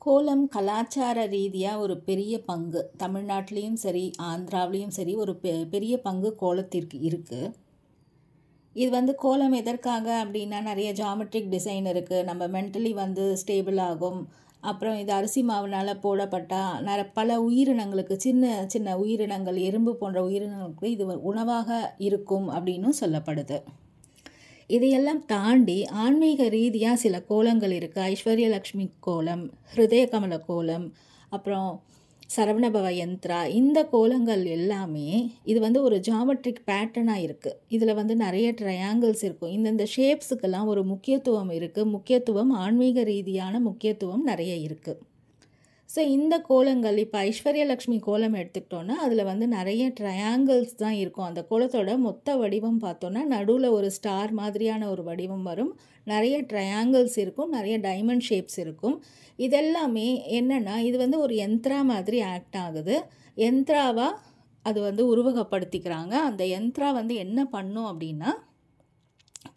கோலம் கலாச்சார ரீதியாக ஒரு பெரிய பங்கு தமிழ்நாட்டிலையும் சரி ஆந்திராவிலையும் சரி ஒரு பெரிய பங்கு கோலத்திற்கு இருக்குது. இது வந்து கோலம் எதற்காக அப்படின்னா நிறைய ஜாமெட்ரிக் டிசைன் இருக்குது, நம்ம மென்டலி வந்து ஸ்டேபிள் ஆகும். அப்புறம் இது அரிசி மாவுனால் போடப்பட்டால் பல உயிரினங்களுக்கு, சின்ன சின்ன உயிரினங்கள், எறும்பு போன்ற உயிரினங்களுக்கு இது உணவாக இருக்கும் அப்படின்னும் சொல்லப்படுது. இதையெல்லாம் தாண்டி ஆன்மீக ரீதியாக சில கோலங்கள் இருக்குது. ஐஸ்வர்யலக்ஷ்மி கோலம், ஹிருதய கமல கோலம், அப்புறம் சரவணபவ யந்த்ரா. இந்த கோலங்கள் எல்லாமே இது வந்து ஒரு ஜாமெட்ரிக் பேட்டர்னாக இருக்குது. இதில் வந்து நிறைய ட்ரையாங்கிள்ஸ் இருக்கும். இந்தந்த ஷேப்ஸுக்கெல்லாம் ஒரு முக்கியத்துவம் இருக்குது. முக்கியத்துவம் ஆன்மீக ரீதியான முக்கியத்துவம் நிறைய இருக்குது. ஸோ இந்த கோலங்கள் இப்போ ஐஸ்வர்யலக்ஷ்மி கோலம் எடுத்துக்கிட்டோன்னா அதில் வந்து நிறைய ட்ரையாங்கிள்ஸ் தான் இருக்கும். அந்த கோலத்தோட மொத்த வடிவம் பார்த்தோன்னா நடுவில் ஒரு ஸ்டார் மாதிரியான ஒரு வடிவம் வரும். நிறைய ட்ரையாங்கிள்ஸ் இருக்கும், நிறைய டைமண்ட் ஷேப்ஸ் இருக்கும். இதெல்லாமே என்னென்னா இது வந்து ஒரு யந்த்ரா மாதிரி ஆக்ட் ஆகுது. யந்த்ராவாக அது வந்து உருவகப்படுத்திக்கிறாங்க. அந்த யந்த்ரா வந்து என்ன பண்ணும் அப்படின்னா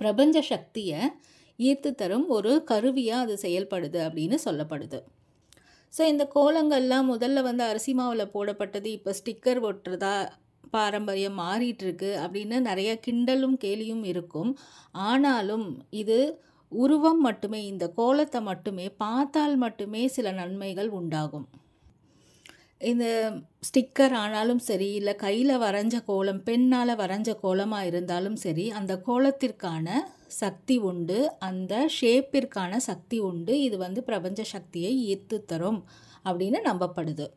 பிரபஞ்ச சக்தியை ஈர்த்து தரும் ஒரு கருவியாக அது செயல்படுது அப்படின்னு சொல்லப்படுது. ஸோ இந்த கோலங்கள்லாம் முதல்ல வந்து அரிசி மாவில் போடப்பட்டது இப்போ ஸ்டிக்கர் ஒட்டுறதா பாரம்பரியம் மாறிட்டுருக்கு அப்படின்னு நிறைய கிண்டலும் கேலியும் இருக்கும். ஆனாலும் இது உருவம் மட்டுமே, இந்த கோலத்தை மட்டுமே பார்த்தால் மட்டுமே சில நன்மைகள் உண்டாகும். இந்த ஸ்டிக்கர் ஆனாலும் சரி, இல்லை கையில் வரைஞ்ச கோலம், பெண்ணால் வரைஞ்ச கோலமாக இருந்தாலும் சரி, அந்த கோலத்திற்கான சக்தி உண்டு, அந்த ஷேப்பிற்கான சக்தி உண்டு. இது வந்து பிரபஞ்ச சக்தியை ஈர்த்து தரும் அப்படின்னு நம்பப்படுது.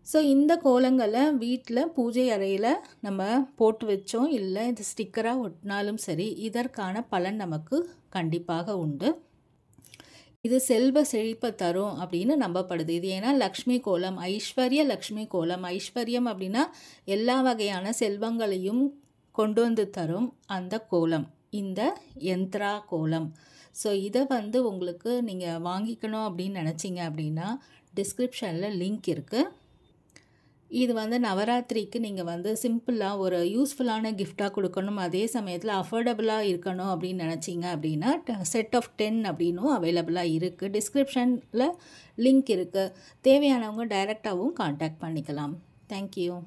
ஸோ இந்த கோலங்களை வீட்டில் பூஜை அறையில் நம்ம போட்டு வச்சோம், இல்லை இது ஸ்டிக்கராக ஒட்டினாலும் சரி, இதற்கான பலன் நமக்கு கண்டிப்பாக உண்டு. இது செல்வ செழிப்பை தரும் அப்படின்னு நம்பப்படுது. இது ஏன்னா லக்ஷ்மி கோலம், ஐஸ்வர்ய லக்ஷ்மி கோலம். ஐஸ்வர்யம் அப்படின்னா எல்லா வகையான செல்வங்களையும் கொண்டு வந்து தரும் அந்த கோலம், இந்த யந்த்ரா கோலம். ஸோ இதை வந்து உங்களுக்கு நீங்கள் வாங்கிக்கணும் அப்படின்னு நினச்சிங்க அப்படின்னா டிஸ்கிரிப்ஷனில் லிங்க் இருக்குது. இது வந்து நவராத்திரிக்கு நீங்கள் வந்து சிம்பிளாக ஒரு யூஸ்ஃபுல்லான கிஃப்டாக கொடுக்கணும், அதே சமயத்தில் அஃபோர்டபுளாக இருக்கணும் அப்படின்னு நினச்சிங்க அப்படின்னா செட் ஆஃப் 10 அப்படின்னும் அவைலபிளாக இருக்குது. டிஸ்கிரிப்ஷனில் லிங்க் இருக்குது. தேவையானவங்க டைரெக்டாகவும் காண்டாக்ட் பண்ணிக்கலாம். தேங்க்யூ.